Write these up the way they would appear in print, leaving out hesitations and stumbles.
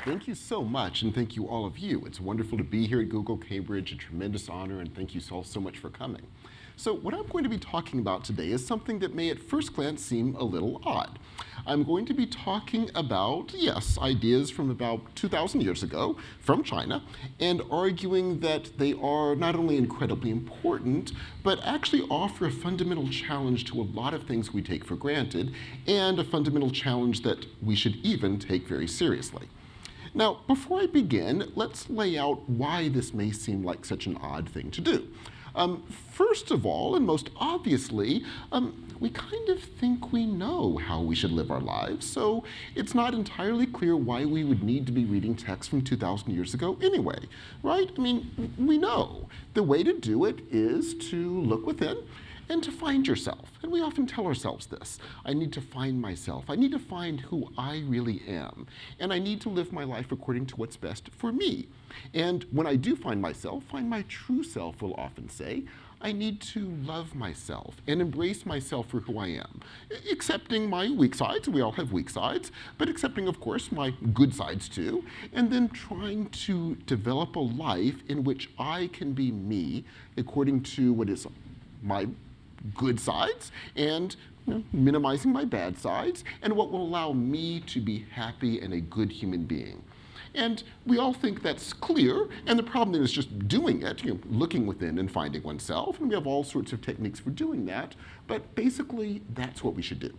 Thank you so much, and thank you all of you. It's wonderful to be here at Google Cambridge, a tremendous honor, and thank you all so much for coming. So what I'm going to be talking about today is something that may at first glance seem a little odd. I'm going to be talking about, yes, ideas from about 2,000 years ago from China, and arguing that they are not only incredibly important, but actually offer a fundamental challenge to a lot of things we take for granted, and a fundamental challenge that we should even take very seriously. Now, before I begin, let's lay out why this may seem like such an odd thing to do. First of all, and most obviously, we kind of think we know how we should live our lives, so it's not entirely clear why we would need to be reading texts from 2,000 years ago anyway, right? I mean, we know. The way to do it is to look within and to find yourself. And we often tell ourselves this. I need to find myself. I need to find who I really am. And I need to live my life according to what's best for me. And when I do find myself, find my true self, we'll often say, I need to love myself and embrace myself for who I am, accepting my weak sides, we all have weak sides, but accepting, of course, my good sides too, and then trying to develop a life in which I can be me according to what is my good sides and minimizing my bad sides, and what will allow me to be happy and a good human being. And we all think that's clear, and the problem then is just doing it, looking within and finding oneself, and we have all sorts of techniques for doing that, but basically that's what we should do.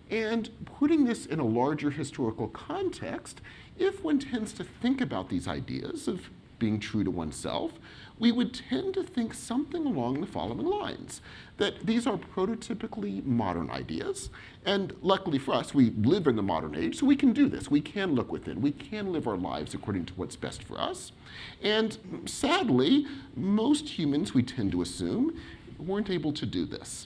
And putting this in a larger historical context, if one tends to think about these ideas of being true to oneself, we would tend to think something along the following lines, that these are prototypically modern ideas, and luckily for us, we live in the modern age, so we can do this. We can look within. We can live our lives according to what's best for us. And sadly, most humans, we tend to assume, weren't able to do this.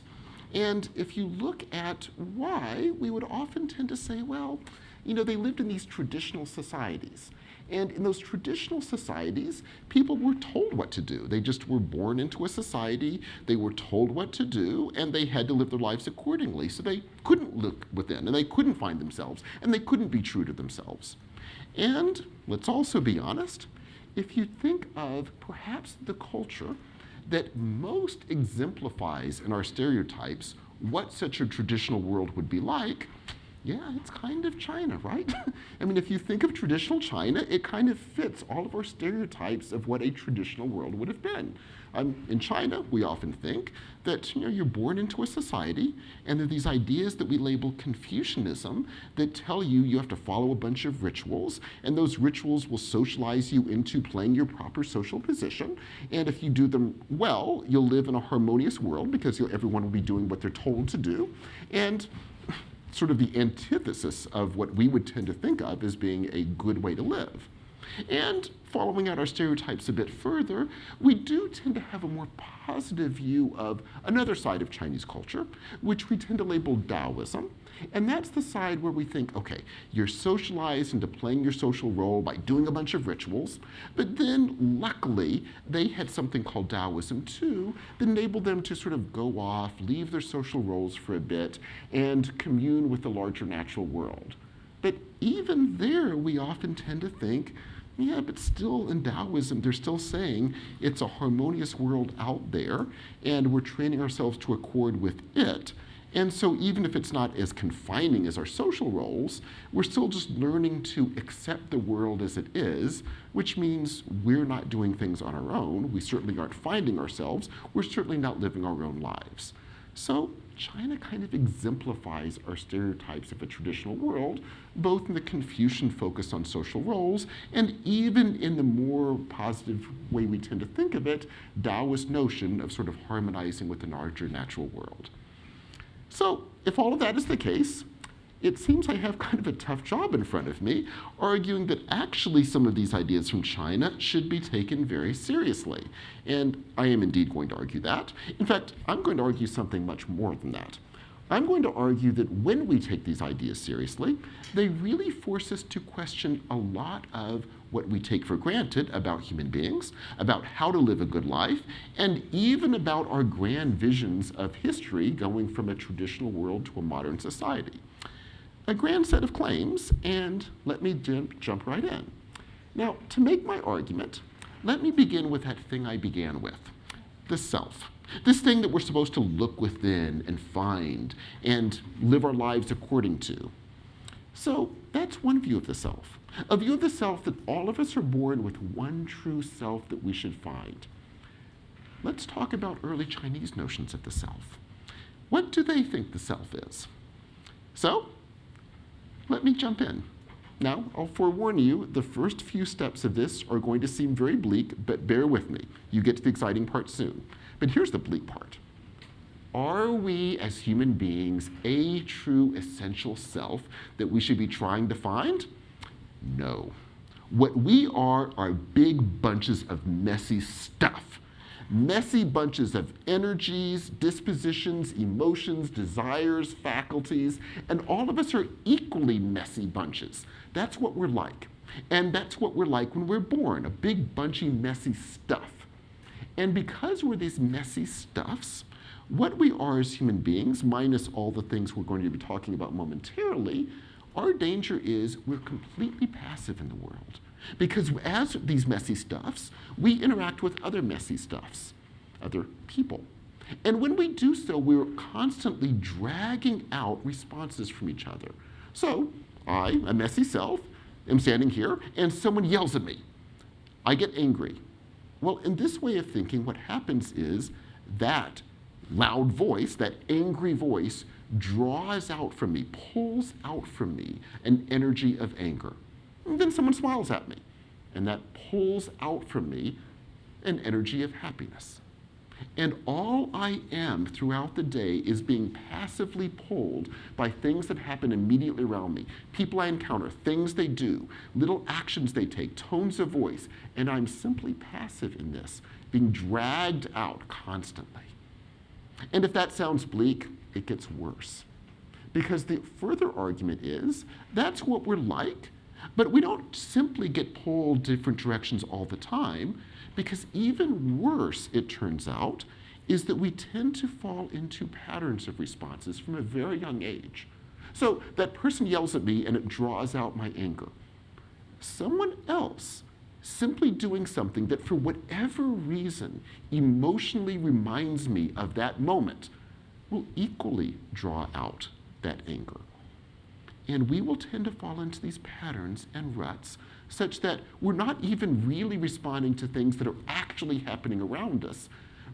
And if you look at why, we would often tend to say, well, they lived in these traditional societies. And in those traditional societies, people were told what to do. They just were born into a society, they were told what to do, and they had to live their lives accordingly. So they couldn't look within, and they couldn't find themselves, and they couldn't be true to themselves. And let's also be honest, if you think of perhaps the culture that most exemplifies in our stereotypes what such a traditional world would be like, yeah, it's kind of China, right? I mean, if you think of traditional China, it kind of fits all of our stereotypes of what a traditional world would have been. In China, we often think that you're born into a society, and there are these ideas that we label Confucianism that tell you you have to follow a bunch of rituals, and those rituals will socialize you into playing your proper social position. And if you do them well, you'll live in a harmonious world because everyone will be doing what they're told to do. And sort of the antithesis of what we would tend to think of as being a good way to live. And following out our stereotypes a bit further, we do tend to have a more positive view of another side of Chinese culture, which we tend to label Taoism. And that's the side where we think, okay, you're socialized into playing your social role by doing a bunch of rituals, but then luckily they had something called Taoism too that enabled them to sort of go off, leave their social roles for a bit, and commune with the larger natural world. But even there, we often tend to think, yeah, but still in Taoism, they're still saying it's a harmonious world out there, and we're training ourselves to accord with it. And so even if it's not as confining as our social roles, we're still just learning to accept the world as it is, which means we're not doing things on our own. We certainly aren't finding ourselves. We're certainly not living our own lives. So China kind of exemplifies our stereotypes of a traditional world, both in the Confucian focus on social roles and even in the more positive way we tend to think of it, Taoist notion of sort of harmonizing with the larger natural world. So if all of that is the case, it seems I have kind of a tough job in front of me, arguing that actually some of these ideas from China should be taken very seriously. And I am indeed going to argue that. In fact, I'm going to argue something much more than that. I'm going to argue that when we take these ideas seriously, they really force us to question a lot of what we take for granted about human beings, about how to live a good life, and even about our grand visions of history going from a traditional world to a modern society. a grand set of claims, and let me jump right in. Now, to make my argument, let me begin with that thing I began with, the self. This thing that we're supposed to look within and find and live our lives according to. So that's one view of the self. A view of the self that all of us are born with one true self that we should find. Let's talk about early Chinese notions of the self. What do they think the self is? So, let me jump in. Now, I'll forewarn you, the first few steps of this are going to seem very bleak, but bear with me. You get to the exciting part soon. But here's the bleak part. Are we, as human beings, a true essential self that we should be trying to find? No. What we are big bunches of messy stuff. Messy bunches of energies, dispositions, emotions, desires, faculties, and all of us are equally messy bunches. That's what we're like. And that's what we're like when we're born, a big, bunchy, messy stuff. And because we're these messy stuffs, what we are as human beings, minus all the things we're going to be talking about momentarily, our danger is we're completely passive in the world. Because as these messy stuffs, we interact with other messy stuffs, other people. And when we do so, we're constantly dragging out responses from each other. So I, a messy self, am standing here, and someone yells at me. I get angry. Well, in this way of thinking, what happens is that loud voice, that angry voice, draws out from me, pulls out from me an energy of anger. And then someone smiles at me, and that pulls out from me an energy of happiness. And all I am throughout the day is being passively pulled by things that happen immediately around me, people I encounter, things they do, little actions they take, tones of voice, and I'm simply passive in this, being dragged out constantly. And if that sounds bleak, it gets worse. Because the further argument is, that's what we're like, but we don't simply get pulled different directions all the time, because even worse, it turns out, is that we tend to fall into patterns of responses from a very young age. So that person yells at me and it draws out my anger. Someone else simply doing something that for whatever reason emotionally reminds me of that moment will equally draw out that anger. And we will tend to fall into these patterns and ruts such that we're not even really responding to things that are actually happening around us.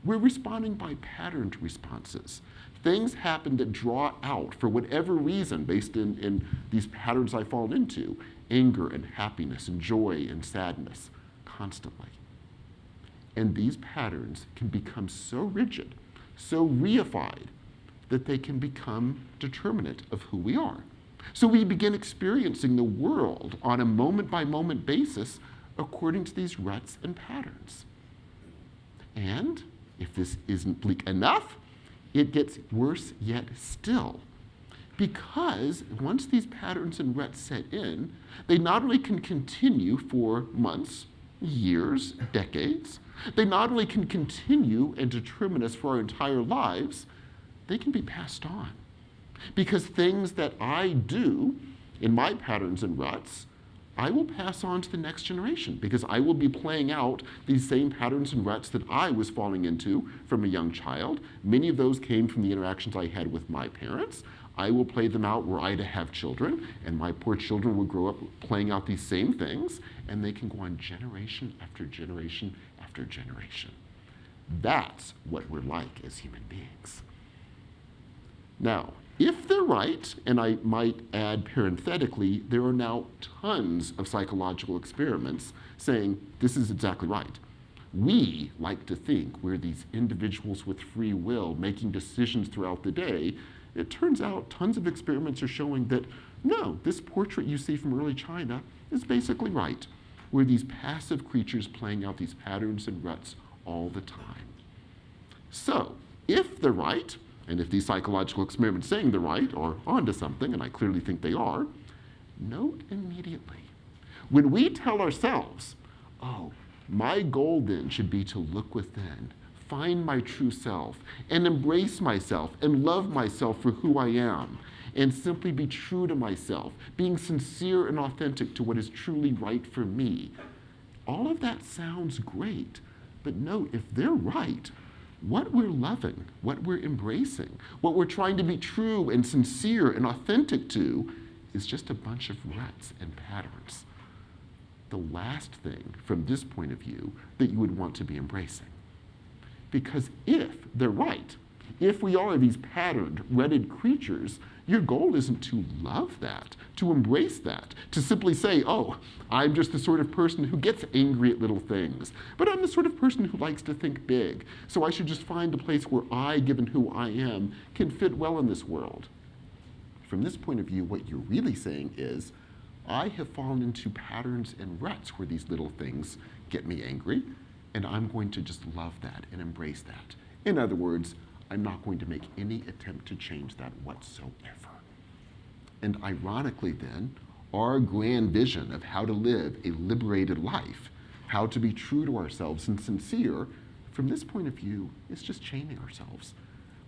We're responding by patterned responses. Things happen that draw out, for whatever reason, based in these patterns I fall into, anger and happiness and joy and sadness, constantly. And these patterns can become so rigid, so reified, that they can become determinate of who we are. So we begin experiencing the world on a moment-by-moment basis according to these ruts and patterns. And if this isn't bleak enough, it gets worse yet still. Because once these patterns and ruts set in, they not only can continue for months, years, decades, they not only can continue and determine us for our entire lives, they can be passed on. Because things that I do in my patterns and ruts, I will pass on to the next generation, because I will be playing out these same patterns and ruts that I was falling into from a young child. Many of those came from the interactions I had with my parents. I will play them out were I to have children, and my poor children will grow up playing out these same things, and they can go on generation after generation after generation. That's what we're like as human beings. Now, if they're right, and I might add parenthetically, there are now tons of psychological experiments saying this is exactly right. We like to think we're these individuals with free will making decisions throughout the day. It turns out tons of experiments are showing that no, this portrait you see from early China is basically right. We're these passive creatures playing out these patterns and ruts all the time. So, if they're right, and if these psychological experiments saying they're right or onto something, and I clearly think they are, note immediately, when we tell ourselves, oh, my goal then should be to look within, find my true self, and embrace myself, and love myself for who I am, and simply be true to myself, being sincere and authentic to what is truly right for me. All of that sounds great, but note, if they're right, what we're loving, what we're embracing, what we're trying to be true and sincere and authentic to is just a bunch of ruts and patterns. The last thing, from this point of view, that you would want to be embracing. Because if they're right, if we are these patterned, rutted creatures, your goal isn't to love that, to embrace that, to simply say, oh, I'm just the sort of person who gets angry at little things, but I'm the sort of person who likes to think big, so I should just find a place where I, given who I am, can fit well in this world. From this point of view, what you're really saying is, I have fallen into patterns and ruts where these little things get me angry, and I'm going to just love that and embrace that. In other words, I'm not going to make any attempt to change that whatsoever. And ironically then, our grand vision of how to live a liberated life, how to be true to ourselves and sincere, from this point of view, is just chaining ourselves.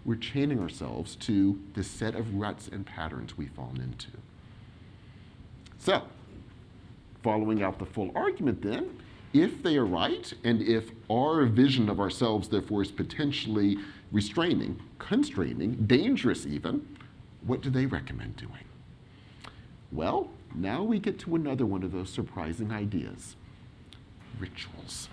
We're chaining ourselves to this set of ruts and patterns we've fallen into. So, following out the full argument then, if they are right, and if our vision of ourselves, therefore, is potentially restraining, constraining, dangerous even, what do they recommend doing? Well, now we get to another one of those surprising ideas, rituals.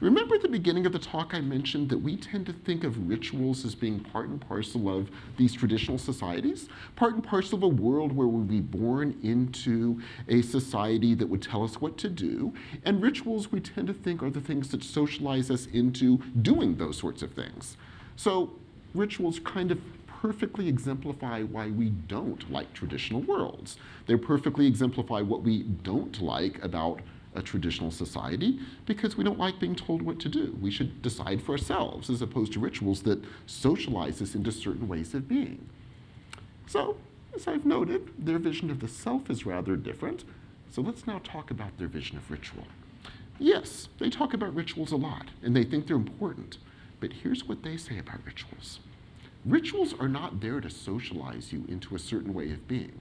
Remember at the beginning of the talk I mentioned that we tend to think of rituals as being part and parcel of these traditional societies, part and parcel of a world where we'll be born into a society that would tell us what to do, and rituals we tend to think are the things that socialize us into doing those sorts of things. So rituals kind of perfectly exemplify why we don't like traditional worlds. They perfectly exemplify what we don't like about a traditional society, because we don't like being told what to do. We should decide for ourselves, as opposed to rituals that socialize us into certain ways of being. So, as I've noted, their vision of the self is rather different. So let's now talk about their vision of ritual. Yes, they talk about rituals a lot, and they think they're important. But here's what they say about rituals. Rituals are not there to socialize you into a certain way of being.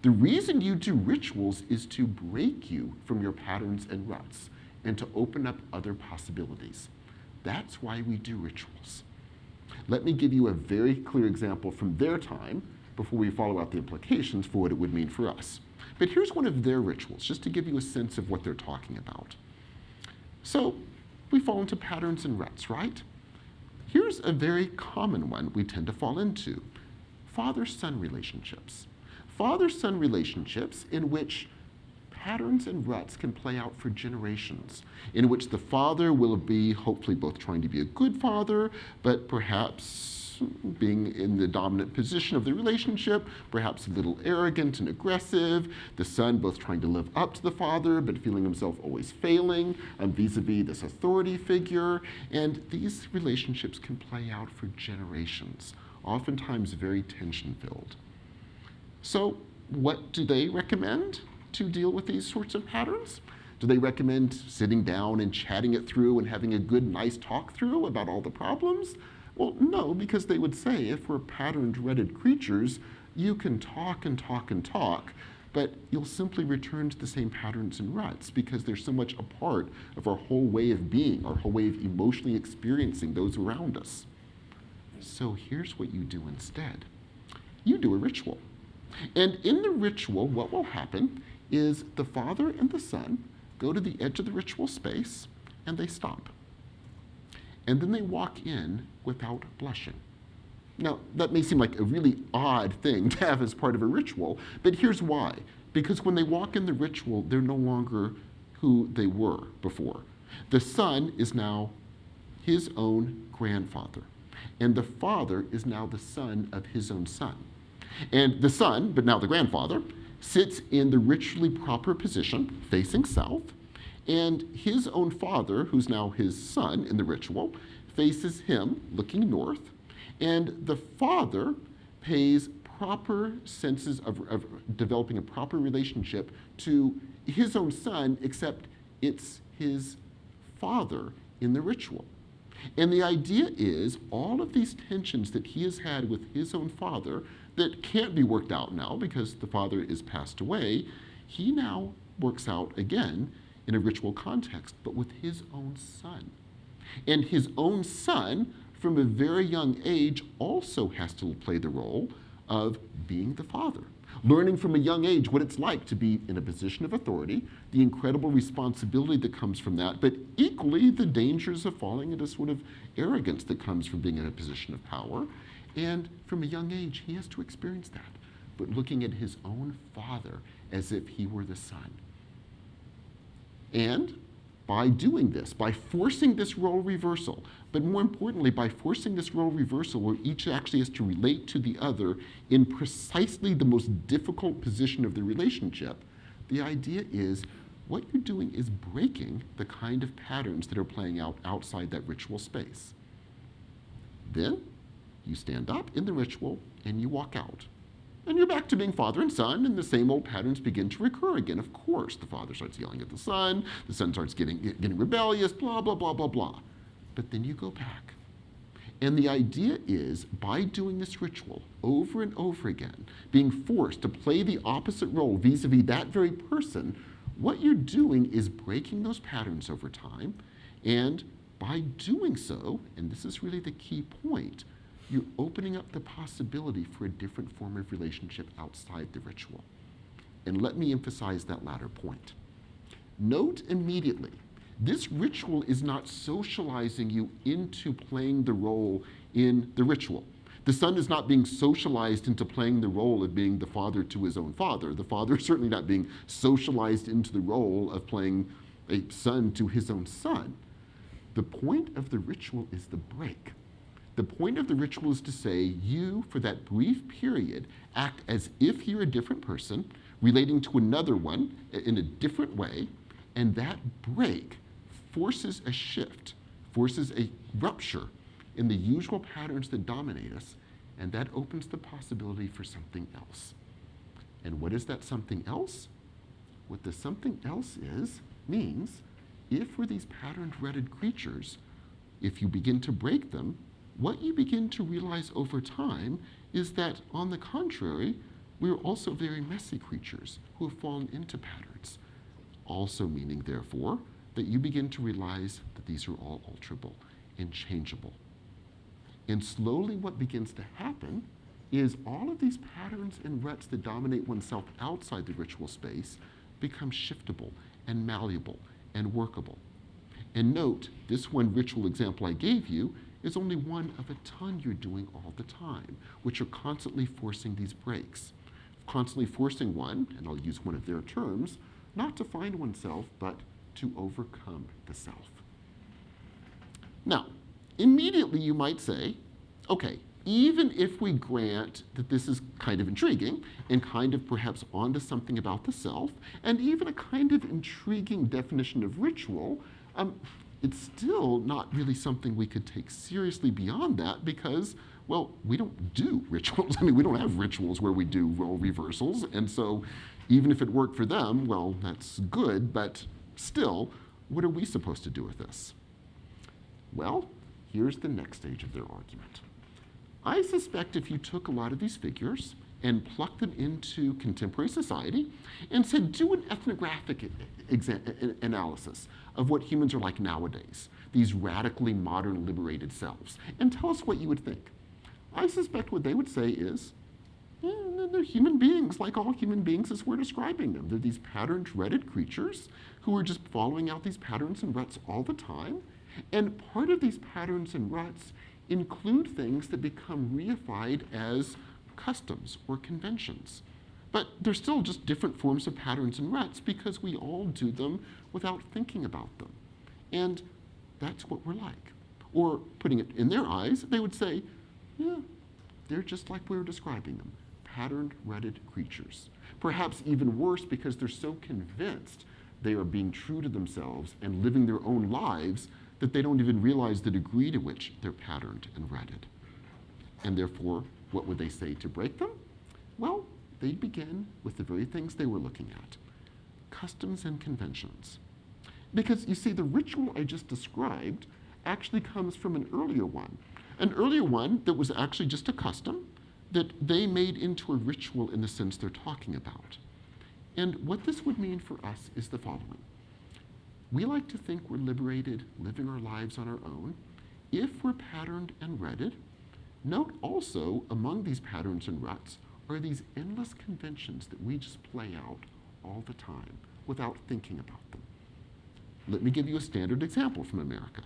The reason you do rituals is to break you from your patterns and ruts and to open up other possibilities. That's why we do rituals. Let me give you a very clear example from their time before we follow out the implications for what it would mean for us. But here's one of their rituals, just to give you a sense of what they're talking about. So we fall into patterns and ruts, right? Here's a very common one we tend to fall into, father-son relationships. Father-son relationships in which patterns and ruts can play out for generations, in which the father will be hopefully both trying to be a good father, but perhaps being in the dominant position of the relationship, perhaps a little arrogant and aggressive, the son both trying to live up to the father, but feeling himself always failing vis-a-vis this authority figure. And these relationships can play out for generations, oftentimes very tension-filled. So what do they recommend to deal with these sorts of patterns? Do they recommend sitting down and chatting it through and having a good, nice talk through about all the problems? Well, no, because they would say if we're patterned, rutted creatures, you can talk and talk and talk, but you'll simply return to the same patterns and ruts because they're so much a part of our whole way of being, our whole way of emotionally experiencing those around us. So here's what you do instead. You do a ritual. And in the ritual, what will happen is the father and the son go to the edge of the ritual space and they stop. And then they walk in without blushing. Now, that may seem like a really odd thing to have as part of a ritual, but here's why. Because when they walk in the ritual, they're no longer who they were before. The son is now his own grandfather, and the father is now the son of his own son. And the son, but now the grandfather, sits in the ritually proper position, facing south, and his own father, who's now his son in the ritual, faces him, looking north, and the father pays proper senses of developing a proper relationship to his own son, except it's his father in the ritual. And the idea is all of these tensions that he has had with his own father that can't be worked out now because the father is passed away, he now works out again in a ritual context, but with his own son. And his own son, from a very young age, also has to play the role of being the father, learning from a young age what it's like to be in a position of authority, the incredible responsibility that comes from that, but equally the dangers of falling into sort of arrogance that comes from being in a position of power. And from a young age, he has to experience that, but looking at his own father as if he were the son. And by doing this, by forcing this role reversal, but more importantly, by forcing this role reversal where each actually has to relate to the other in precisely the most difficult position of the relationship, the idea is what you're doing is breaking the kind of patterns that are playing out outside that ritual space. Then you stand up in the ritual and you walk out. And you're back to being father and son, and the same old patterns begin to recur again. Of course, the father starts yelling at the son starts getting rebellious, blah, blah, blah, blah, blah. But then you go back. And the idea is, by doing this ritual over and over again, being forced to play the opposite role vis-a-vis that very person, what you're doing is breaking those patterns over time. And by doing so, and this is really the key point, you're opening up the possibility for a different form of relationship outside the ritual. And let me emphasize that latter point. Note immediately, this ritual is not socializing you into playing the role in the ritual. The son is not being socialized into playing the role of being the father to his own father. The father is certainly not being socialized into the role of playing a son to his own son. The point of the ritual is the break. The point of the ritual is to say, you, for that brief period, act as if you're a different person, relating to another one in a different way, and that break forces a shift, forces a rupture in the usual patterns that dominate us, and that opens the possibility for something else. And what is that something else? What the something else means, if we're these pattern-threaded creatures, if you begin to break them, what you begin to realize over time is that, on the contrary, we're also very messy creatures who have fallen into patterns. Also meaning, therefore, that you begin to realize that these are all alterable and changeable. And slowly what begins to happen is all of these patterns and ruts that dominate oneself outside the ritual space become shiftable and malleable and workable. And note, this one ritual example I gave you is only one of a ton you're doing all the time, which are constantly forcing these breaks. Constantly forcing one, and I'll use one of their terms, not to find oneself, but to overcome the self. Now, immediately you might say, okay, even if we grant that this is kind of intriguing and kind of perhaps onto something about the self, and even a kind of intriguing definition of ritual, it's still not really something we could take seriously beyond that because, well, we don't do rituals. I mean, we don't have rituals where we do role reversals. And so even if it worked for them, well, that's good. But still, what are we supposed to do with this? Well, here's the next stage of their argument. I suspect if you took a lot of these figures and plucked them into contemporary society and said, do an ethnographic analysis of what humans are like nowadays, these radically modern liberated selves, and tell us what you would think. I suspect what they would say is, they're human beings like all human beings as we're describing them. They're these pattern-threaded creatures who are just following out these patterns and ruts all the time. And part of these patterns and ruts include things that become reified as customs or conventions. But they're still just different forms of patterns and ruts because we all do them without thinking about them. And that's what we're like. Or putting it in their eyes, they would say, yeah, they're just like we were describing them, pattern-threaded creatures. Perhaps even worse because they're so convinced they are being true to themselves and living their own lives that they don't even realize the degree to which they're patterned and threaded. And therefore, what would they say to break them? Well, they'd begin with the very things they were looking at, customs and conventions. Because you see, the ritual I just described actually comes from an earlier one. An earlier one that was actually just a custom that they made into a ritual in the sense they're talking about. And what this would mean for us is the following. We like to think we're liberated, living our lives on our own. If we're patterned and rutted, note also among these patterns and ruts are these endless conventions that we just play out all the time without thinking about them. Let me give you a standard example from America.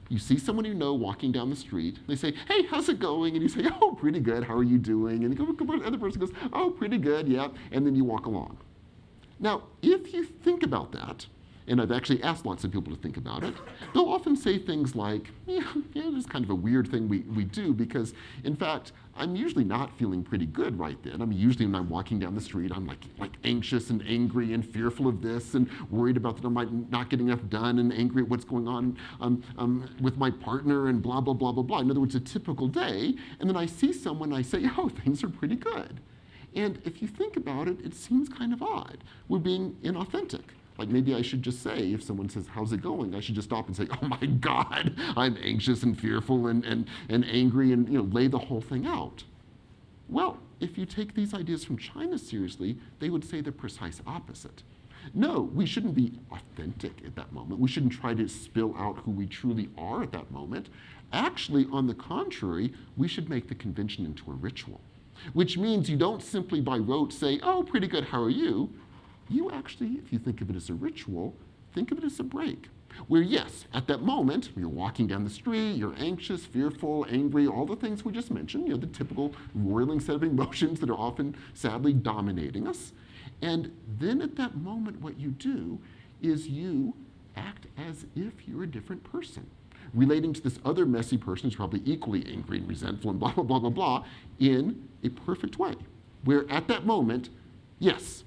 You see someone you know walking down the street. They say, hey, how's it going? And you say, oh, pretty good. How are you doing? And the other person goes, oh, pretty good, yeah. And then you walk along. Now, if you think about that, and I've actually asked lots of people to think about it, they'll often say things like, yeah, it's kind of a weird thing we do because, in fact, I'm usually not feeling pretty good right then. I mean, usually when I'm walking down the street, I'm like anxious and angry and fearful of this and worried about that I might not get enough done and angry at what's going on with my partner and blah, blah, blah, blah, blah. In other words, a typical day. And then I see someone and I say, oh, things are pretty good. And if you think about it, it seems kind of odd. We're being inauthentic. Like maybe I should just say, if someone says, how's it going? I should just stop and say, oh my God, I'm anxious and fearful and angry and lay the whole thing out. Well, if you take these ideas from China seriously, they would say the precise opposite. No, we shouldn't be authentic at that moment. We shouldn't try to spill out who we truly are at that moment. Actually, on the contrary, we should make the convention into a ritual, which means you don't simply by rote say, oh, pretty good, how are you? You actually, if you think of it as a ritual, think of it as a break. Where yes, at that moment, you're walking down the street, you're anxious, fearful, angry, all the things we just mentioned, the typical roiling set of emotions that are often, sadly, dominating us. And then at that moment, what you do is you act as if you're a different person, relating to this other messy person who's probably equally angry and resentful and blah, blah, blah, blah, blah, in a perfect way. Where at that moment, yes,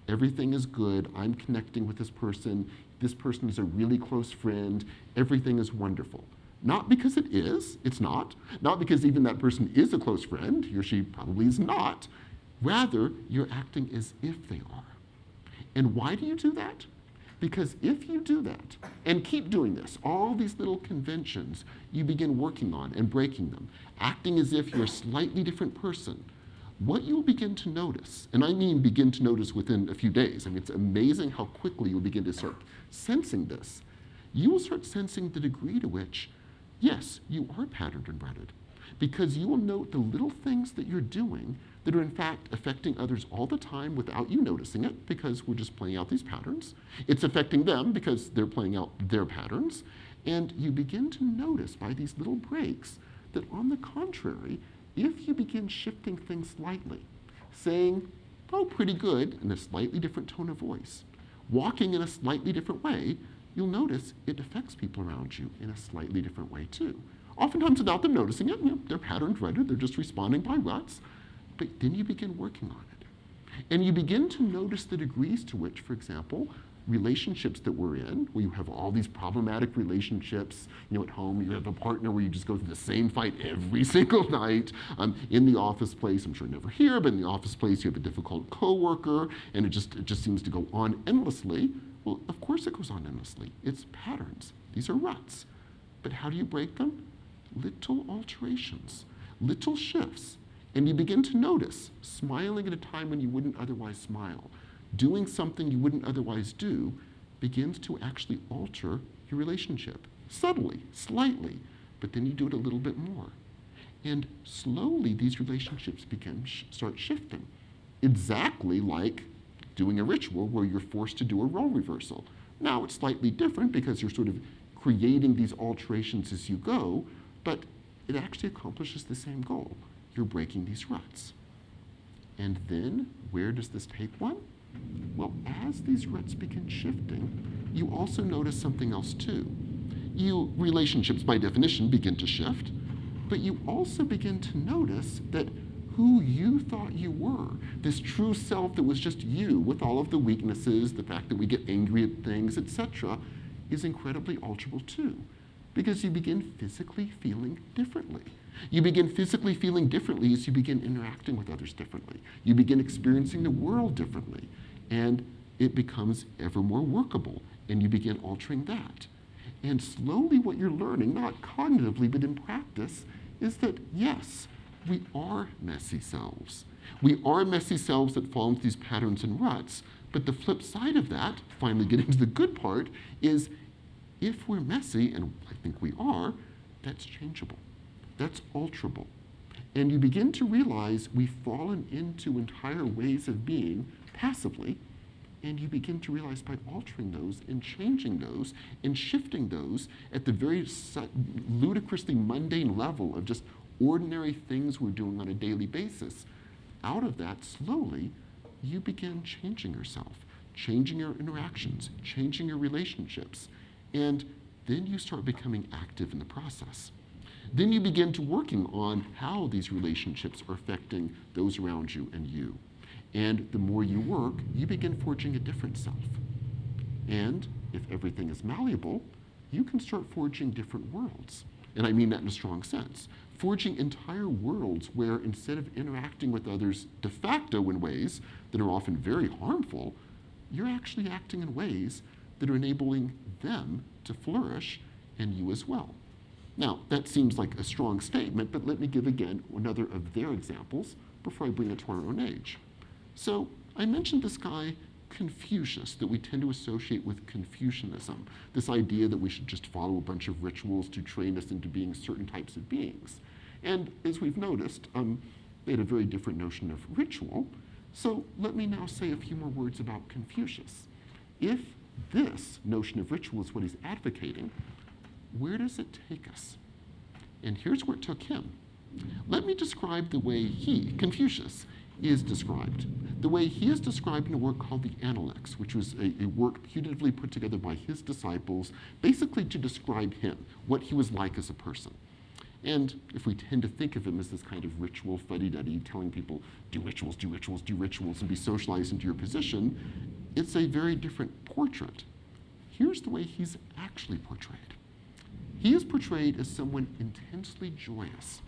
everything is good, I'm connecting with this person is a really close friend, everything is wonderful. Not because it is, it's not. Not because even that person is a close friend, he or she probably is not. Rather, you're acting as if they are. And why do you do that? Because if you do that, and keep doing this, all these little conventions you begin working on and breaking them, acting as if you're a slightly different person, what you'll begin to notice, and I mean begin to notice within a few days, I mean, it's amazing how quickly you'll begin to start sensing this. You will start sensing the degree to which, yes, you are patterned and rutted, because you will note the little things that you're doing that are in fact affecting others all the time without you noticing it, because we're just playing out these patterns. It's affecting them because they're playing out their patterns, and you begin to notice by these little breaks that on the contrary, if you begin shifting things slightly, saying, oh, pretty good, in a slightly different tone of voice, walking in a slightly different way, you'll notice it affects people around you in a slightly different way too. Oftentimes without them noticing it, they're patterned rutted, they're just responding by ruts, but then you begin working on it. And you begin to notice the degrees to which, for example, relationships that we're in, where you have all these problematic relationships, at home, you have a partner where you just go through the same fight every single night. In the office place, I'm sure never here, but in the office place, you have a difficult coworker, and it just seems to go on endlessly. Well, of course it goes on endlessly. It's patterns. These are ruts. But how do you break them? Little alterations, little shifts. And you begin to notice, smiling at a time when you wouldn't otherwise smile, doing something you wouldn't otherwise do, begins to actually alter your relationship. Subtly, slightly, but then you do it a little bit more. And slowly these relationships start shifting. Exactly like doing a ritual where you're forced to do a role reversal. Now it's slightly different because you're sort of creating these alterations as you go, but it actually accomplishes the same goal. You're breaking these ruts. And then where does this take one? Well, as these ruts begin shifting, you also notice something else too. Relationships by definition begin to shift, but you also begin to notice that who you thought you were, this true self that was just you with all of the weaknesses, the fact that we get angry at things, etc., is incredibly alterable too, because you begin physically feeling differently. You begin physically feeling differently as you begin interacting with others differently. You begin experiencing the world differently, and it becomes ever more workable, and you begin altering that. And slowly what you're learning, not cognitively, but in practice, is that yes, we are messy selves. We are messy selves that fall into these patterns and ruts, but the flip side of that, finally getting to the good part, is if we're messy, and I think we are, that's changeable. That's alterable. And you begin to realize we've fallen into entire ways of being passively, and you begin to realize by altering those and changing those and shifting those at the very ludicrously mundane level of just ordinary things we're doing on a daily basis, out of that, slowly, you begin changing yourself, changing your interactions, changing your relationships, and then you start becoming active in the process. Then you begin to working on how these relationships are affecting those around you and you. And the more you work, you begin forging a different self. And if everything is malleable, you can start forging different worlds. And I mean that in a strong sense. Forging entire worlds where instead of interacting with others de facto in ways that are often very harmful, you're actually acting in ways that are enabling them to flourish and you as well. Now, that seems like a strong statement, but let me give again another of their examples before I bring it to our own age. So I mentioned this guy, Confucius, that we tend to associate with Confucianism, this idea that we should just follow a bunch of rituals to train us into being certain types of beings. And as we've noticed, they had a very different notion of ritual. So let me now say a few more words about Confucius. If this notion of ritual is what he's advocating, where does it take us? And here's where it took him. Let me describe the way he, Confucius, is described. The way he is described in a work called the Analects, which was a work putatively put together by his disciples, basically to describe him, what he was like as a person. And if we tend to think of him as this kind of ritual fuddy-duddy, telling people, do rituals, do rituals, do rituals, and be socialized into your position, it's a very different portrait. Here's the way he's actually portrayed. He is portrayed as someone intensely joyous,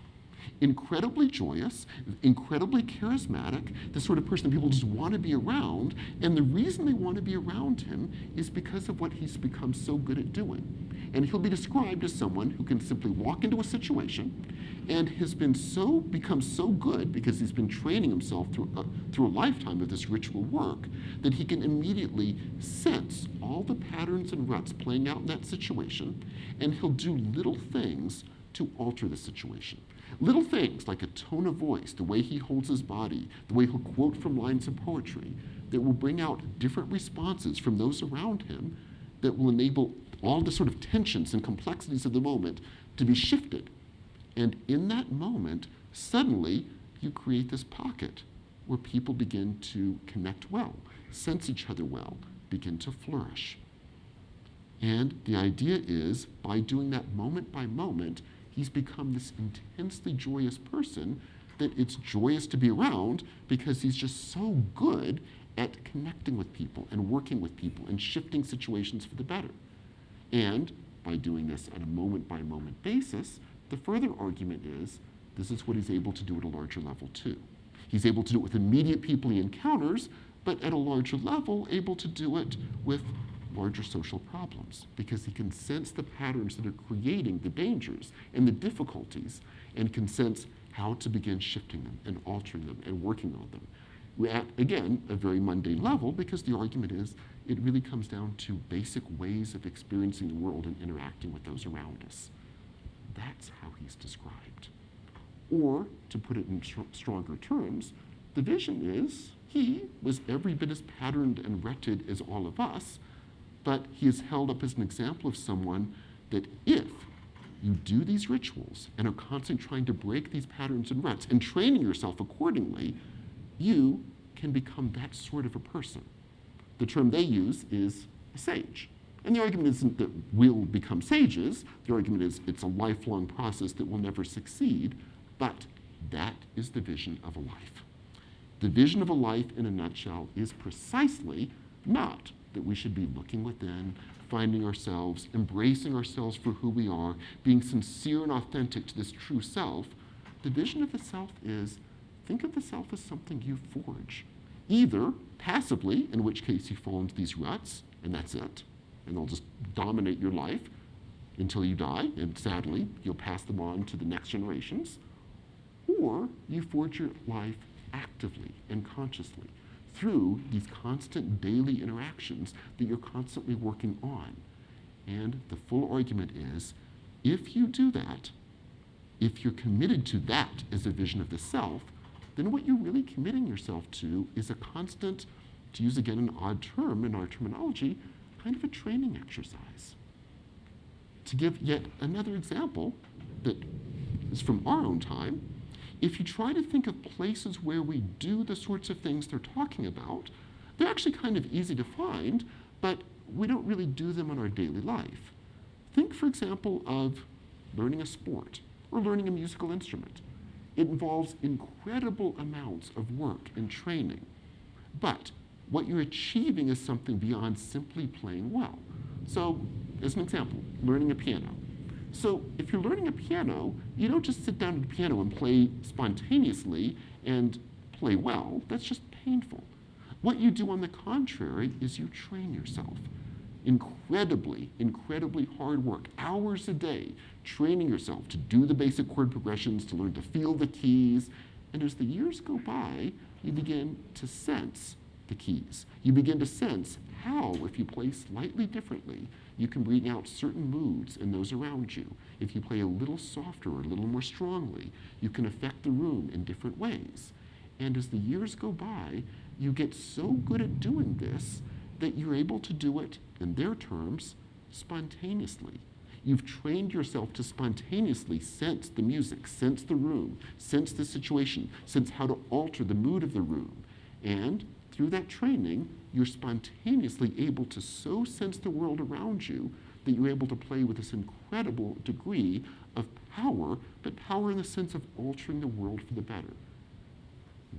incredibly charismatic, the sort of person that people just want to be around. And the reason they want to be around him is because of what he's become so good at doing. And he'll be described as someone who can simply walk into a situation and has become so good because he's been training himself through a lifetime of this ritual work that he can immediately sense all the patterns and ruts playing out in that situation, and he'll do little things to alter the situation. Little things like a tone of voice, the way he holds his body, the way he'll quote from lines of poetry, that will bring out different responses from those around him that will enable all the sort of tensions and complexities of the moment to be shifted. And in that moment, suddenly you create this pocket where people begin to connect well, sense each other well, begin to flourish. And the idea is, by doing that moment by moment, he's become this intensely joyous person that it's joyous to be around because he's just so good at connecting with people and working with people and shifting situations for the better. And by doing this on a moment-by-moment basis, the further argument is this is what he's able to do at a larger level too. He's able to do it with immediate people he encounters, but at a larger level, able to do it with larger social problems because he can sense the patterns that are creating the dangers and the difficulties and can sense how to begin shifting them and altering them and working on them. We're at, again, a very mundane level because the argument is it really comes down to basic ways of experiencing the world and interacting with those around us. That's how he's described. Or, to put it in stronger terms, the vision is he was every bit as patterned and rutted as all of us, but he is held up as an example of someone that if you do these rituals and are constantly trying to break these patterns and ruts and training yourself accordingly, you can become that sort of a person. The term they use is a sage. And the argument isn't that we'll become sages. The argument is it's a lifelong process that will never succeed, but that is the vision of a life. The vision of a life, in a nutshell, is precisely not that we should be looking within, finding ourselves, embracing ourselves for who we are, being sincere and authentic to this true self. The vision of the self is, think of the self as something you forge, either passively, in which case you fall into these ruts, and that's it, and they'll just dominate your life, until you die, and sadly, you'll pass them on to the next generations, or you forge your life actively and consciously through these constant daily interactions that you're constantly working on. And the full argument is, if you do that, if you're committed to that as a vision of the self, then what you're really committing yourself to is a constant, to use again an odd term in our terminology, kind of a training exercise. To give yet another example that is from our own time, if you try to think of places where we do the sorts of things they're talking about, they're actually kind of easy to find, but we don't really do them in our daily life. Think, for example, of learning a sport or learning a musical instrument. It involves incredible amounts of work and training, but what you're achieving is something beyond simply playing well. So, as an example, learning a piano. So if you're learning a piano, you don't just sit down at the piano and play spontaneously and play well. That's just painful. What you do, on the contrary, is you train yourself. Incredibly, incredibly hard work, hours a day, training yourself to do the basic chord progressions, to learn to feel the keys. And as the years go by, you begin to sense the keys. You begin to sense how, if you play slightly differently, you can bring out certain moods in those around you. If you play a little softer or a little more strongly, you can affect the room in different ways. And as the years go by, you get so good at doing this that you're able to do it, in their terms, spontaneously. You've trained yourself to spontaneously sense the music, sense the room, sense the situation, sense how to alter the mood of the room. And through that training, you're spontaneously able to so sense the world around you that you're able to play with this incredible degree of power, but power in the sense of altering the world for the better.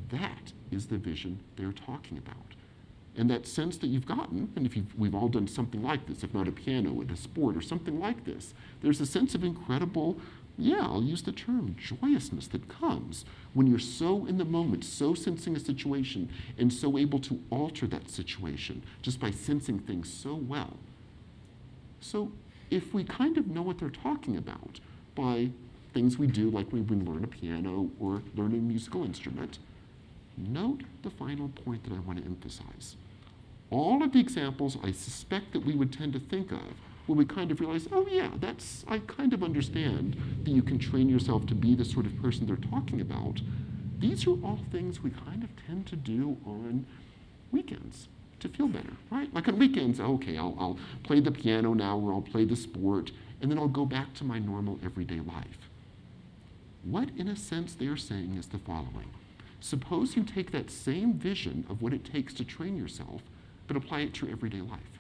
That is the vision they're talking about. And that sense that you've gotten, and we've all done something like this, if not a piano, at a sport or something like this, there's a sense of incredible, I'll use the term, joyousness that comes when you're so in the moment, so sensing a situation, and so able to alter that situation just by sensing things so well. So if we kind of know what they're talking about by things we do, like when we learn a piano or learn a musical instrument, note the final point that I want to emphasize. All of the examples I suspect that we would tend to think of when we kind of realize, I kind of understand that you can train yourself to be the sort of person they're talking about. These are all things we kind of tend to do on weekends to feel better, right? Like on weekends, I'll play the piano now, or I'll play the sport, and then I'll go back to my normal everyday life. What, in a sense, they are saying is the following. Suppose you take that same vision of what it takes to train yourself, but apply it to your everyday life,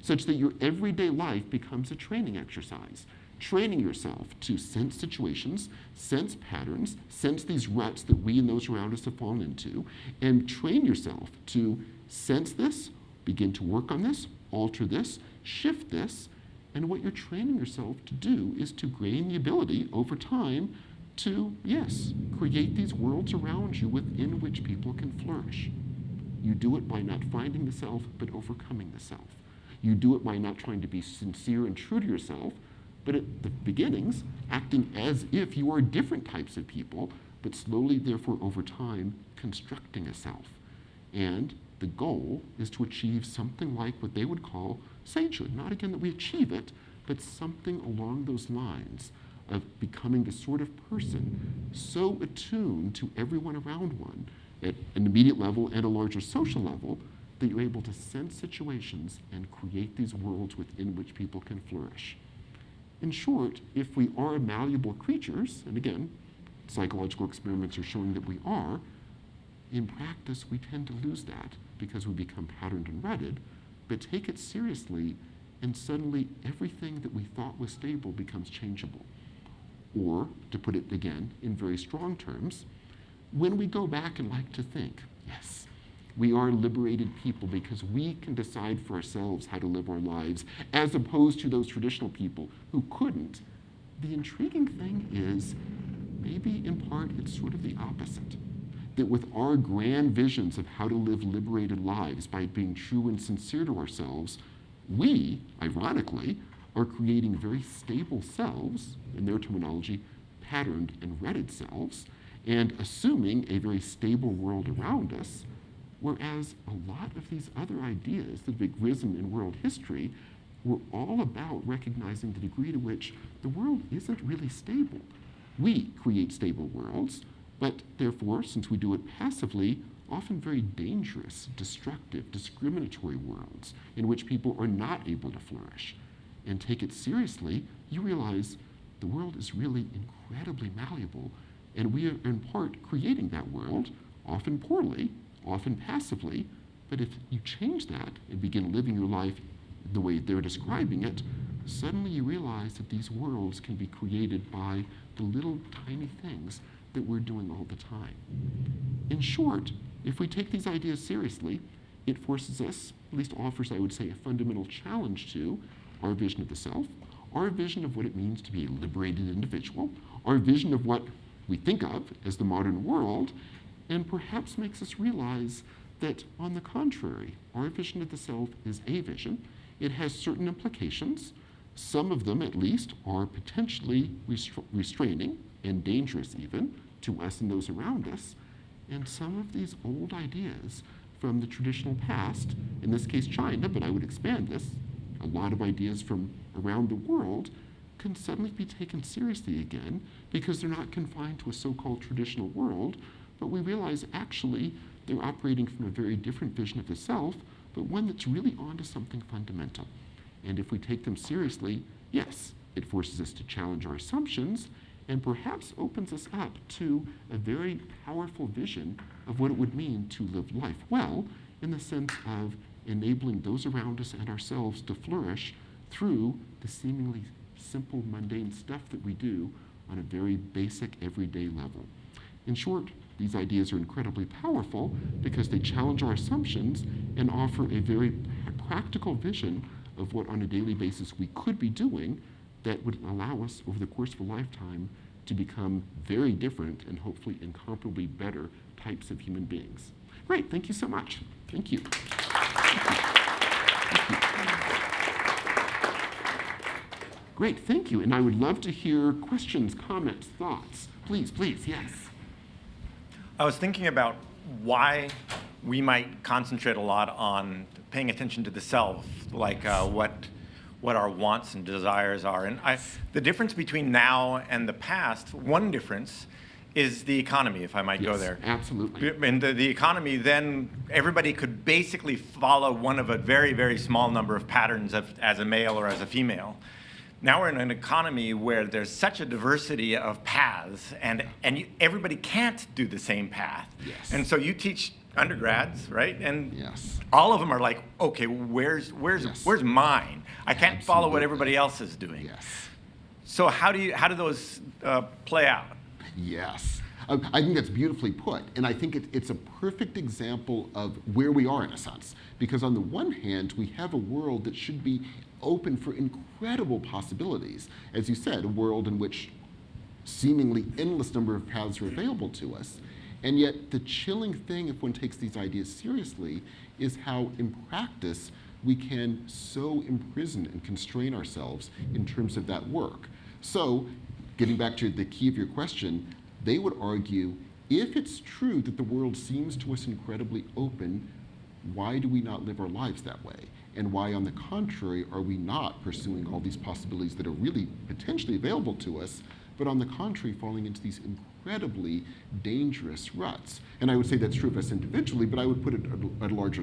such that your everyday life becomes a training exercise, training yourself to sense situations, sense patterns, sense these ruts that we and those around us have fallen into, and train yourself to sense this, begin to work on this, alter this, shift this, and what you're training yourself to do is to gain the ability over time to, create these worlds around you within which people can flourish. You do it by not finding the self, but overcoming the self. You do it by not trying to be sincere and true to yourself, but at the beginnings, acting as if you are different types of people, but slowly, therefore, over time, constructing a self. And the goal is to achieve something like what they would call sainthood. Not again that we achieve it, but something along those lines of becoming the sort of person so attuned to everyone around one at an immediate level and a larger social level that you're able to sense situations and create these worlds within which people can flourish. In short, if we are malleable creatures, and again, psychological experiments are showing that we are, in practice we tend to lose that because we become patterned and rutted, but take it seriously and suddenly everything that we thought was stable becomes changeable. Or, to put it again in very strong terms, when we go back and like to think, yes, we are liberated people because we can decide for ourselves how to live our lives, as opposed to those traditional people who couldn't, the intriguing thing is, maybe in part it's sort of the opposite. That with our grand visions of how to live liberated lives by being true and sincere to ourselves, we, ironically, are creating very stable selves, in their terminology, patterned and redded selves, and assuming a very stable world around us, whereas a lot of these other ideas that have arisen in world history were all about recognizing the degree to which the world isn't really stable. We create stable worlds, but therefore, since we do it passively, often very dangerous, destructive, discriminatory worlds in which people are not able to flourish. And take it seriously, you realize the world is really incredibly malleable, and we are in part creating that world, often poorly, often passively, but if you change that and begin living your life the way they're describing it, suddenly you realize that these worlds can be created by the little tiny things that we're doing all the time. In short, if we take these ideas seriously, it forces us, at least offers, I would say, a fundamental challenge to our vision of the self, our vision of what it means to be a liberated individual, our vision of what we think of as the modern world, and perhaps makes us realize that, on the contrary, our vision of the self is a vision. It has certain implications. Some of them, at least, are potentially restraining and dangerous even to us and those around us. And some of these old ideas from the traditional past, in this case China, but I would expand this, a lot of ideas from around the world, can suddenly be taken seriously again because they're not confined to a so-called traditional world, but we realize actually they're operating from a very different vision of the self, but one that's really onto something fundamental. And if we take them seriously, yes, it forces us to challenge our assumptions and perhaps opens us up to a very powerful vision of what it would mean to live life well, in the sense of enabling those around us and ourselves to flourish through the seemingly simple, mundane stuff that we do on a very basic, everyday level. In short, these ideas are incredibly powerful because they challenge our assumptions and offer a very practical vision of what on a daily basis we could be doing that would allow us over the course of a lifetime to become very different and hopefully incomparably better types of human beings. Great, thank you so much. Thank you. Great, thank you. And I would love to hear questions, comments, thoughts. Please, yes. I was thinking about why we might concentrate a lot on paying attention to the self, like what our wants and desires are. And the difference between now and the past, one difference is the economy, if I might go there. Absolutely. In the economy, then everybody could basically follow one of a very, very small number of patterns as a male or as a female. Now we're in an economy where there's such a diversity of paths, and everybody can't do the same path. Yes. And so you teach undergrads, right? And yes, all of them are like, okay, where's mine? I can't follow what everybody else is doing. Yes. So how do those play out? Yes. I think that's beautifully put. And I think it's a perfect example of where we are, in a sense. Because on the one hand, we have a world that should be open for incredible possibilities. As you said, a world in which seemingly endless number of paths are available to us. And yet the chilling thing, if one takes these ideas seriously, is how in practice we can so imprison and constrain ourselves in terms of that work. So, getting back to the key of your question, they would argue, if it's true that the world seems to us incredibly open, why do we not live our lives that way? And why, on the contrary, are we not pursuing all these possibilities that are really potentially available to us, but on the contrary, falling into these incredibly dangerous ruts? And I would say that's true of us individually, but I would put it at a larger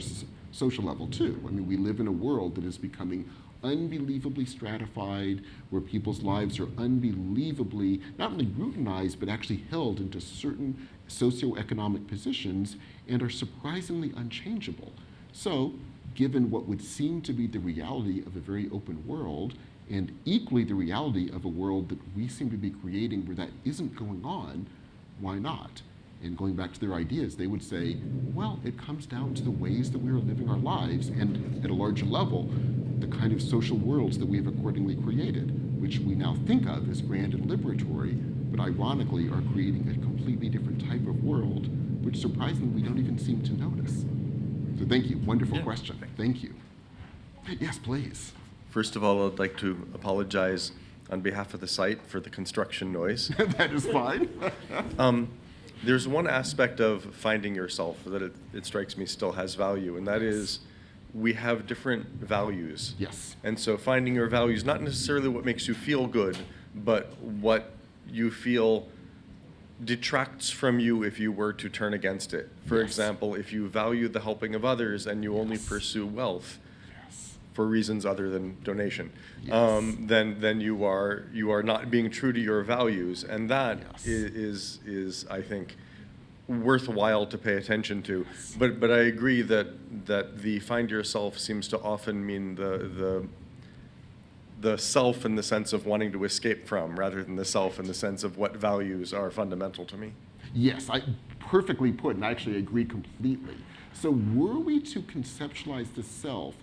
social level too. I mean, we live in a world that is becoming unbelievably stratified, where people's lives are unbelievably, not only routinized, but actually held into certain socioeconomic positions and are surprisingly unchangeable. So, given what would seem to be the reality of a very open world, and equally the reality of a world that we seem to be creating where that isn't going on, why not? And going back to their ideas, they would say, well, it comes down to the ways that we are living our lives, and at a larger level, the kind of social worlds that we have accordingly created, which we now think of as grand and liberatory, but ironically are creating a completely different type of world, which surprisingly we don't even seem to notice. So thank you, wonderful question, thank you. Yes, please. First of all, I'd like to apologize on behalf of the site for the construction noise. That is fine. There's one aspect of finding yourself that it strikes me still has value, and that is we have different values. Yes. And so finding your values, not necessarily what makes you feel good, but what you feel detracts from you if you were to turn against it. For example, if you value the helping of others and you only pursue wealth for reasons other than donation, then you are not being true to your values, and that is I think worthwhile to pay attention to. But I agree that the find yourself seems to often mean the self in the sense of wanting to escape from, rather than the self in the sense of what values are fundamental to me. Yes, I perfectly put, and I actually agree completely. So were we to conceptualize the self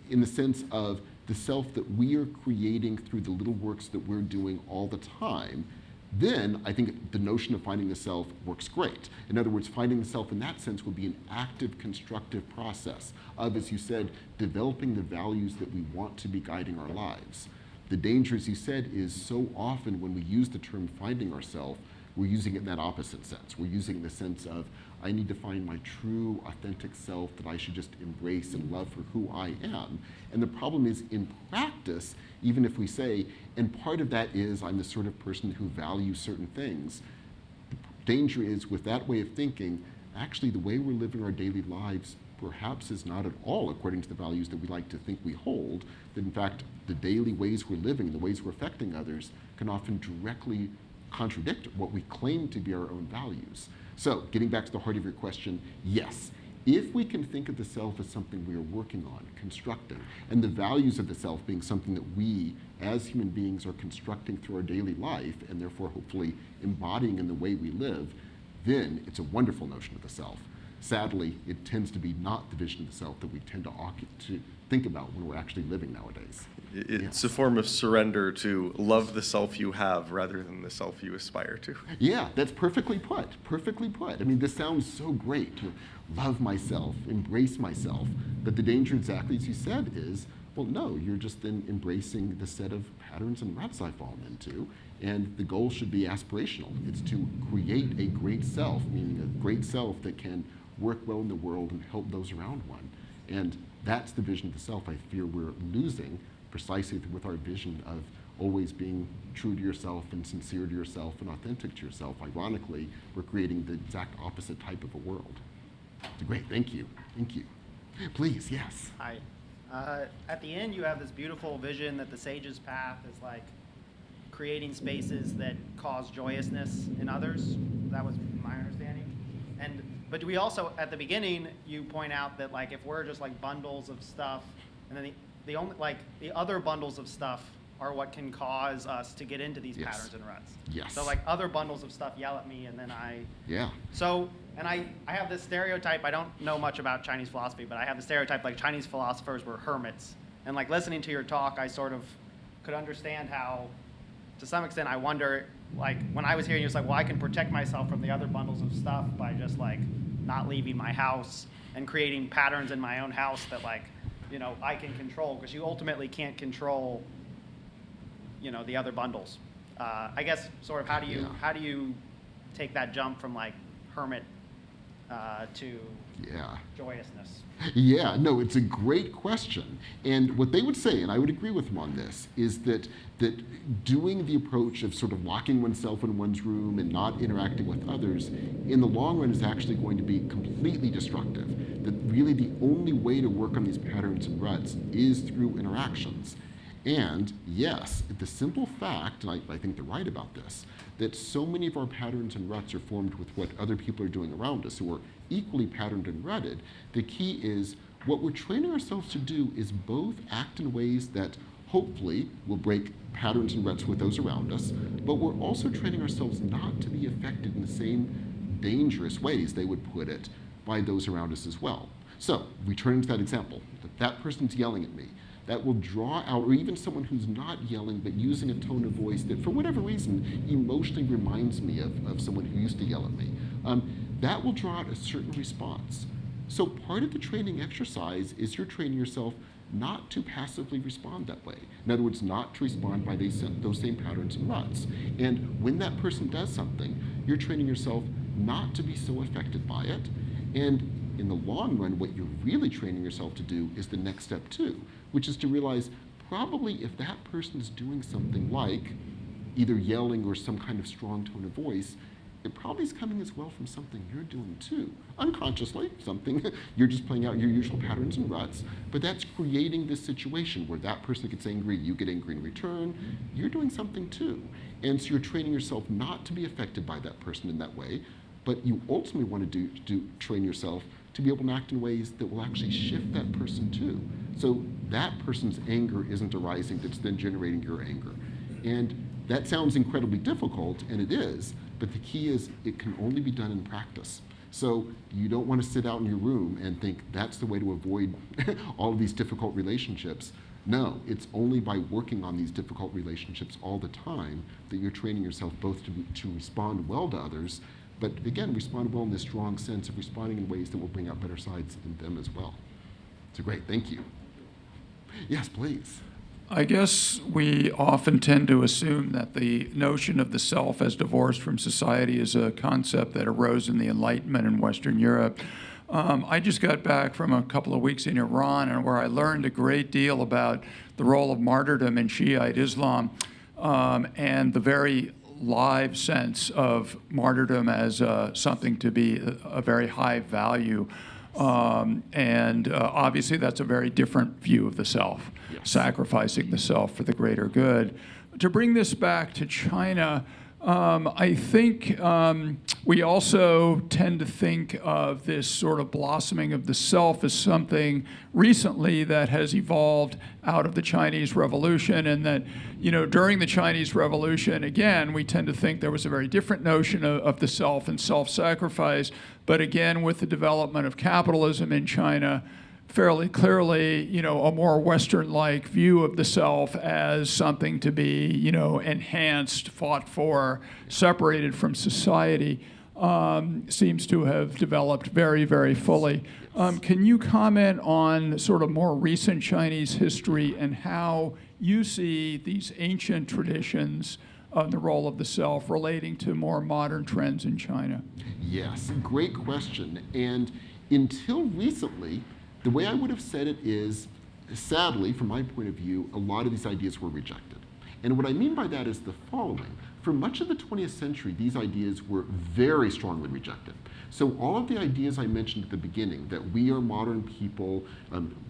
in the sense of the self that we are creating through the little works that we're doing all the time, then I think the notion of finding the self works great. In other words, finding the self in that sense would be an active, constructive process of, as you said, developing the values that we want to be guiding our lives. The danger, as you said, is so often when we use the term finding ourself, we're using it in that opposite sense. We're using the sense of, I need to find my true, authentic self that I should just embrace and love for who I am. And the problem is, in practice, even if we say, and part of that is I'm the sort of person who values certain things, the danger is with that way of thinking, actually the way we're living our daily lives perhaps is not at all according to the values that we like to think we hold, that in fact the daily ways we're living, the ways we're affecting others, can often directly contradict what we claim to be our own values. So, getting back to the heart of your question, yes, if we can think of the self as something we are working on, constructing, and the values of the self being something that we, as human beings, are constructing through our daily life, and therefore hopefully embodying in the way we live, then it's a wonderful notion of the self. Sadly, it tends to be not the vision of the self that we tend to think about when we're actually living nowadays. It's a form of surrender to love the self you have rather than the self you aspire to. Yeah, that's perfectly put, perfectly put. I mean, this sounds so great, to love myself, embrace myself, but the danger, exactly as you said, is, well, no, you're just then embracing the set of patterns and ruts I've fallen into, and the goal should be aspirational. It's to create a great self, meaning a great self that can work well in the world and help those around one. And that's the vision of the self I fear we're losing precisely with our vision of always being true to yourself and sincere to yourself and authentic to yourself. Ironically, we're creating the exact opposite type of a world. Great, thank you, thank you. Please, yes. Hi. At the end, you have this beautiful vision that the sage's path is like creating spaces that cause joyousness in others. That was my understanding. But we also, at the beginning, you point out that like if we're just like bundles of stuff, and then the only like the other bundles of stuff are what can cause us to get into these patterns and ruts. Yes. So like other bundles of stuff yell at me, and then Yeah. So, and I have this stereotype, I don't know much about Chinese philosophy, but I have the stereotype like Chinese philosophers were hermits. And like listening to your talk, I sort of could understand how, to some extent, I wonder, like when I was hearing you, it's like, well, I can protect myself from the other bundles of stuff by just like not leaving my house and creating patterns in my own house that like, you know, I can control, because you ultimately can't control, you know, the other bundles. I guess sort of how do you take that jump from like hermit to joyousness? Yeah, no, it's a great question. And what they would say, and I would agree with them on this, is that doing the approach of sort of locking oneself in one's room and not interacting with others, in the long run is actually going to be completely destructive. That really the only way to work on these patterns and ruts is through interactions. And yes, the simple fact, and I think they're right about this, that so many of our patterns and ruts are formed with what other people are doing around us, who are equally patterned and rutted. The key is what we're training ourselves to do is both act in ways that hopefully will break patterns and ruts with those around us, but we're also training ourselves not to be affected in the same dangerous ways, they would put it, by those around us as well. So we turn to that example. That person's yelling at me. That will draw out, or even someone who's not yelling but using a tone of voice that for whatever reason emotionally reminds me of someone who used to yell at me. That will draw out a certain response. So part of the training exercise is you're training yourself not to passively respond that way. In other words, not to respond by those same patterns and ruts. And when that person does something, you're training yourself not to be so affected by it. And in the long run, what you're really training yourself to do is the next step too, which is to realize probably if that person is doing something like either yelling or some kind of strong tone of voice, it probably is coming as well from something you're doing too. Unconsciously, something you're just playing out your usual patterns and ruts, but that's creating this situation where that person gets angry, you get angry in return, you're doing something too. And so you're training yourself not to be affected by that person in that way, but you ultimately want to train yourself to be able to act in ways that will actually shift that person too. So that person's anger isn't arising that's then generating your anger. And that sounds incredibly difficult, and it is, but the key is it can only be done in practice. So you don't want to sit out in your room and think that's the way to avoid all of these difficult relationships. No, it's only by working on these difficult relationships all the time that you're training yourself both to respond well to others, but again, respond well in this strong sense of responding in ways that will bring out better sides in them as well. So great, thank you. Yes, please. I guess we often tend to assume that the notion of the self as divorced from society is a concept that arose in the Enlightenment in Western Europe. I just got back from a couple of weeks in Iran, and where I learned a great deal about the role of martyrdom in Shiite Islam, and the very live sense of martyrdom as something to be a very high value. Obviously, that's a very different view of the self, yes. Sacrificing the self for the greater good. To bring this back to China, I think we also tend to think of this sort of blossoming of the self as something recently that has evolved out of the Chinese Revolution, and that, during the Chinese Revolution, again, we tend to think there was a very different notion of the self and self-sacrifice, but again, with the development of capitalism in China, fairly clearly, a more Western-like view of the self as something to be, enhanced, fought for, separated from society, seems to have developed very, very fully. Can you comment on sort of more recent Chinese history and how you see these ancient traditions on the role of the self relating to more modern trends in China? Yes, great question. And until recently, the way I would have said it is, sadly, from my point of view, a lot of these ideas were rejected. And what I mean by that is the following. For much of the 20th century, these ideas were very strongly rejected. So all of the ideas I mentioned at the beginning, that we are modern people,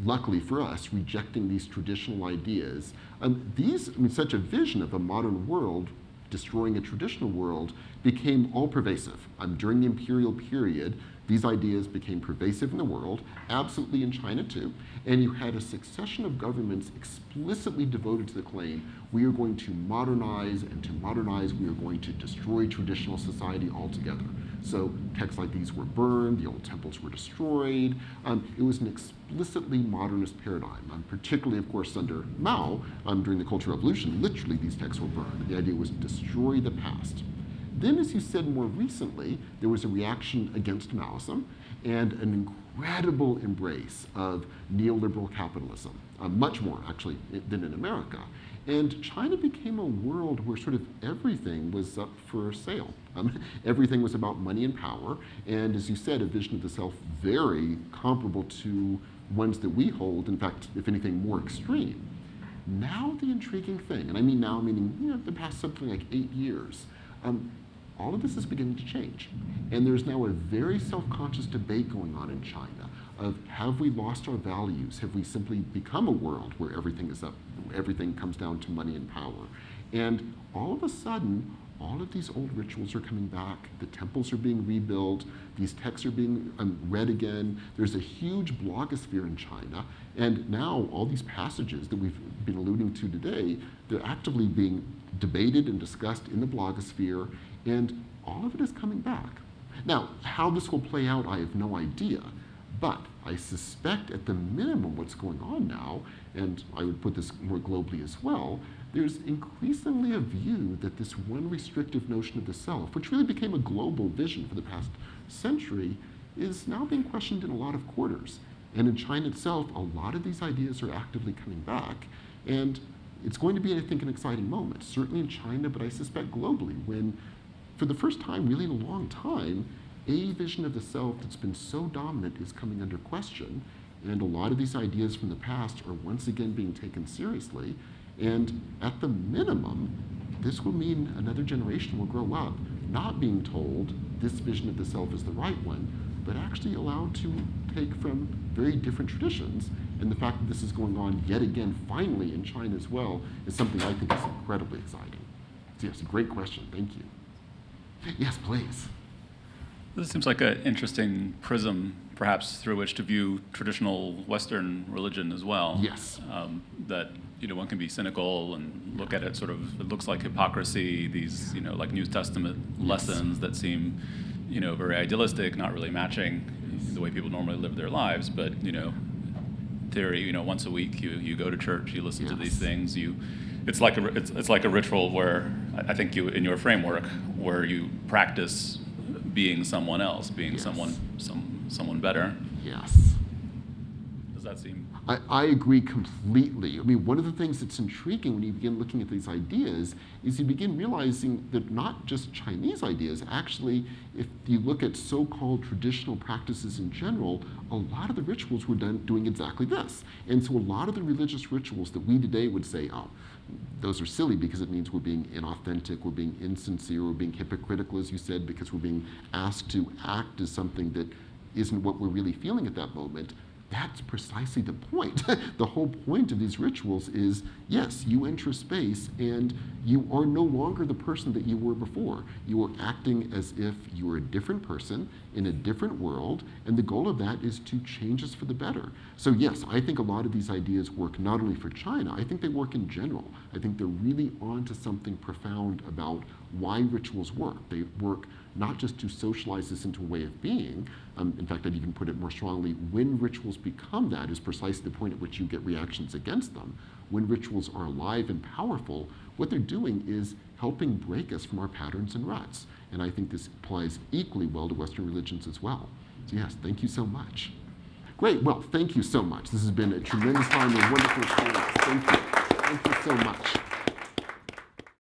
luckily for us, rejecting these traditional ideas, such a vision of a modern world destroying a traditional world became all pervasive. During the imperial period, these ideas became pervasive in the world, absolutely in China too, and you had a succession of governments explicitly devoted to the claim, we are going to modernize, and to modernize, we are going to destroy traditional society altogether. So texts like these were burned, the old temples were destroyed. It was an explicitly modernist paradigm, particularly, of course, under Mao, during the Cultural Revolution, literally these texts were burned. The idea was destroy the past. Then, as you said more recently, there was a reaction against Maoism and an incredible embrace of neoliberal capitalism, much more actually than in America. And China became a world where sort of everything was up for sale. Everything was about money and power, and as you said, a vision of the self very comparable to ones that we hold, in fact, if anything, more extreme. Now the intriguing thing, and I mean now, meaning the past something like 8 years, all of this is beginning to change. And there's now a very self-conscious debate going on in China of, have we lost our values? Have we simply become a world where everything is up, everything comes down to money and power? And all of a sudden, all of these old rituals are coming back, the temples are being rebuilt, these texts are being read again, there's a huge blogosphere in China, and now all these passages that we've been alluding to today, they're actively being debated and discussed in the blogosphere, and all of it is coming back. Now, how this will play out, I have no idea, but I suspect at the minimum what's going on now, and I would put this more globally as well, there's increasingly a view that this one restrictive notion of the self, which really became a global vision for the past century, is now being questioned in a lot of quarters. And in China itself, a lot of these ideas are actively coming back. And it's going to be, I think, an exciting moment, certainly in China, but I suspect globally, when for the first time, really in a long time, a vision of the self that's been so dominant is coming under question. And a lot of these ideas from the past are once again being taken seriously. And at the minimum, this will mean another generation will grow up not being told this vision of the self is the right one, but actually allowed to take from very different traditions. And the fact that this is going on yet again, finally, in China as well, is something I think is incredibly exciting. So yes, great question. Thank you. Yes, please. This seems like an interesting prism, perhaps, through which to view traditional Western religion as well. Yes. That one can be cynical and look at it sort of, it looks like hypocrisy, these like New Testament lessons that seem very idealistic, not really matching the way people normally live their lives. But theory, once a week you go to church, you listen to these things, it's like a ritual where I think you, in your framework, where you practice being someone else, being someone better. Yes. Does that seem? I agree completely. I mean, one of the things that's intriguing when you begin looking at these ideas is you begin realizing that not just Chinese ideas, actually, if you look at so-called traditional practices in general, a lot of the rituals were doing exactly this. And so a lot of the religious rituals that we today would say, oh, those are silly because it means we're being inauthentic, we're being insincere, we're being hypocritical, as you said, because we're being asked to act as something that isn't what we're really feeling at that moment. That's precisely the point. The whole point of these rituals is, yes, you enter space and you are no longer the person that you were before. You are acting as if you are a different person in a different world, and the goal of that is to change us for the better. So yes, I think a lot of these ideas work not only for China, I think they work in general. I think they're really onto something profound about why rituals work. They work not just to socialize this into a way of being. In fact, I'd even put it more strongly, when rituals become that is precisely the point at which you get reactions against them. When rituals are alive and powerful, what they're doing is helping break us from our patterns and ruts. And I think this applies equally well to Western religions as well. So yes, thank you so much. Great, well, thank you so much. This has been a tremendous time and a wonderful experience. Thank you so much.